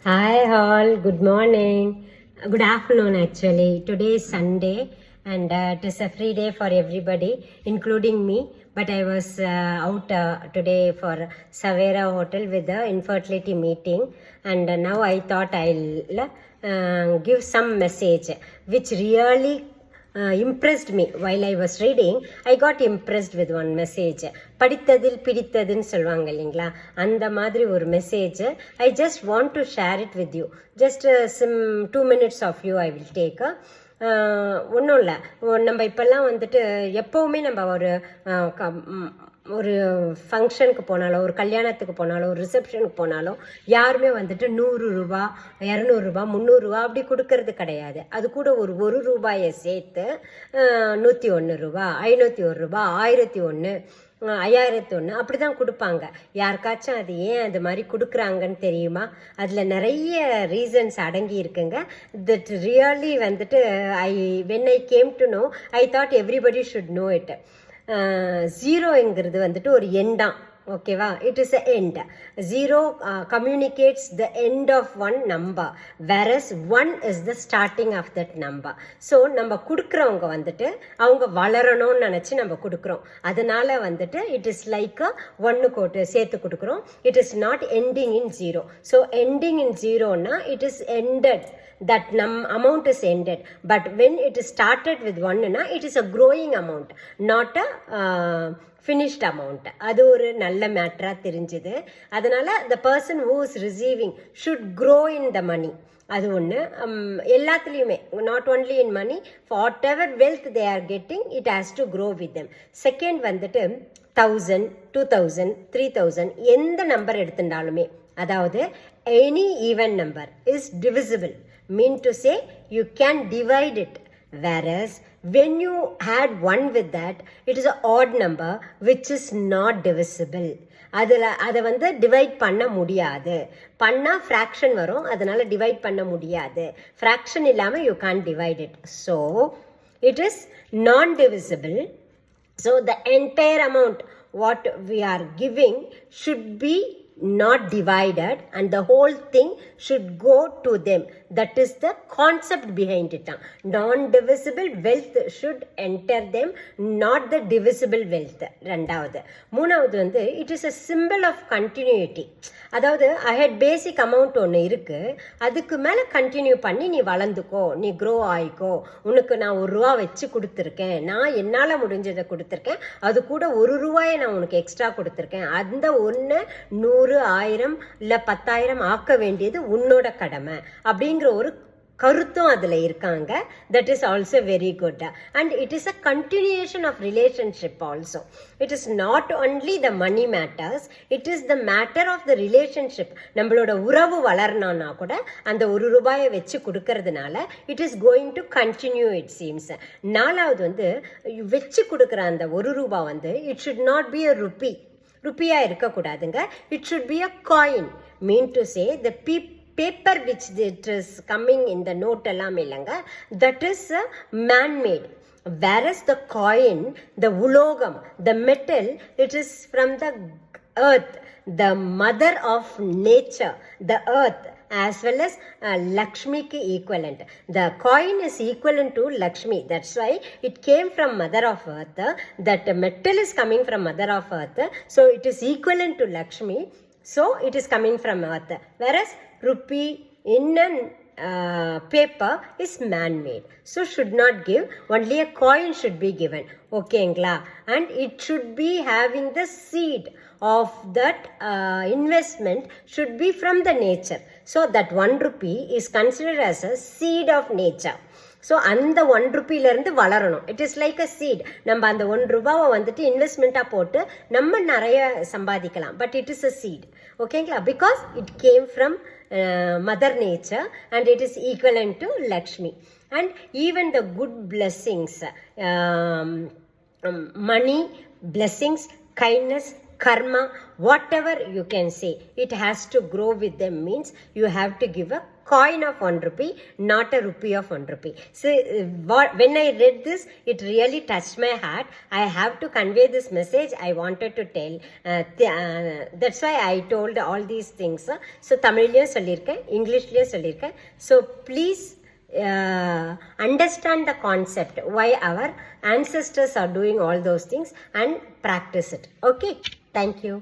Hi all, good morning. Good afternoon actually. Today is Sunday and it is a free day for everybody, including me. But I was out today for Savera Hotel with the infertility meeting, and now I thought I'll give some message which really impressed me while I was reading. I got impressed with one message. படித்ததில் பிடித்ததுன்னு சொல்லுவாங்க இல்லைங்களா, அந்த மாதிரி ஒரு message. I just want to share it with you. Just 2 minutes of you I will take. ஒன்றும் இல்லை, நம்ம இப்போல்லாம் வந்துட்டு எப்போவுமே நம்ம ஒரு ஃபங்க்ஷனுக்கு போனாலோ, ஒரு கல்யாணத்துக்கு போனாலோ, ஒரு ரிசப்ஷனுக்கு போனாலோ யாருமே வந்துட்டு 100 ரூபா, 200 ரூபா, 300 ரூபா அப்படி கொடுக்கறது கிடையாது. அது கூட ஒரு ரூபாயை சேர்த்து 101 ரூபா, 501 ரூபா, 1001, 5001 அப்படி தான் கொடுப்பாங்க. யாருக்காச்சும் அது ஏன் அது மாதிரி கொடுக்குறாங்கன்னு தெரியுமா? அதில் நிறைய ரீசன்ஸ் அடங்கி இருக்குங்க. தட் ரியலி வந்துட்டு when I came to know, I thought everybody should know it. ஜீரோங்கிறது வந்துட்டு ஒரு எண்டாம், ஓகேவா? It is a end. Zero communicates the end of one number, whereas 1 is the starting of that number. So நம்ம கொடுக்குறவங்க வந்துட்டு அவங்க வளரணும்னு நினச்சி நம்ம கொடுக்குறோம். அதனால வந்துட்டு இட் இஸ் லைக் 1 கோட்டு சேர்த்து கொடுக்குறோம். It is not ending in zero. So ending in ஜீரோனா it is ended. That amount is ended, but when it is started with 1 na, it is a growing amount, not a finished amount. அது ஒரு நல்ல மேட்டரா தெரிஞ்சுது. அதனால the person who is receiving should grow in the money. அது ஒன்று. எல்லாத்துலேயுமே, not only in money, whatever wealth they are getting, it has to grow with them. Second வந்துட்டு 1000, 2000, 3000 எந்த நம்பர் எடுத்துட்டாலுமே, அதாவது any even number is divisible. Mean to say you can divide it, whereas when you add 1 with that, it is an odd number which is not divisible. அதை வந்து divide பண்ண முடியாது. பண்ணால் fraction வரும், அதனால டிவைட் பண்ண முடியாது. ஃப்ராக்ஷன் இல்லாமல் you can divide it. So it is non divisible. So the entire amount what we are giving should be not divided, and the whole thing should go to them. That is the concept behind it. Non-divisible wealth should enter them, not the divisible wealth. ரெண்டாவது. மூணாவது வந்து it is a symbol of continuity. அதாவது ஐ had basic amount ஒன்று இருக்குது, அதுக்கு மேலே continue பண்ணி நீ வளர்ந்துக்கோ, நீ க்ரோ ஆகிக்கோ, உனக்கு நான் 1 ரூபா வச்சு கொடுத்துருக்கேன், நான் என்னால் முடிஞ்சதை கொடுத்துருக்கேன், அது கூட 1 ரூபாயை நான் உனக்கு எக்ஸ்ட்ரா கொடுத்துருக்கேன். அந்த 1 100, 1000 இல்லை 10,000 ஆக்க வேண்டியது உன்னோட கடமை அப்படிங்கிற ஒரு கருத்தும் அதில் இருக்காங்க. That is also very good. And it is a continuation of relationship also. It is not only the money matters, it is the matter of the relationship. நம்மளோட உறவு வளரணும்னா கூட அந்த 1 ரூபாயை வச்சு கொடுக்கறதுனால it is going to continue, it seems. நாலாவது வந்து வச்சு கொடுக்குற அந்த 1 ரூபா வந்து it should not be a ருப்பியாக இருக்கக்கூடாதுங்க. It should be a coin. Mean to say the paper which it is coming in the note எல்லாம் இல்லைங்க, that is man-made. Whereas the coin, the ulogam, the metal, it is from the earth, the mother of nature, the earth, as well as Lakshmi ki equivalent. The coin is equivalent to Lakshmi. That's why it came from mother of earth. That metal is coming from mother of earth. So it is equivalent to Lakshmi. So it is coming from earth. Whereas rupee in a paper is man-made. So should not give. Only a coin should be given. Okay, and it should be having the seed of that investment should be from the nature. So that 1 rupee is considered as a seed of nature. So அந்த 1 ரூபியிலேருந்து வளரணும். It is like a seed. நம்ம அந்த 1 ரூபாவை வந்துட்டு இன்வெஸ்ட்மெண்ட்டாக போட்டு நம்ம நிறைய சம்பாதிக்கலாம். But it is a cheat. ஓகேங்களா? Because it came from mother nature and it is equivalent to Lakshmi. And even the good blessings, money, blessings, kindness, karma, whatever you can say, it has to grow with them means you have to give a coin of 1 rupee, not a rupee of 1 rupee. So when I read this, it really touched my heart. I have to convey this message I wanted to tell. That's why I told all these things. So தமிழ்லயும் சொல்லியிருக்கேன், இங்கிலீஷ்லயும் சொல்லியிருக்கேன். So please understand the concept why our ancestors are doing all those things and practice it. Okay, thank you.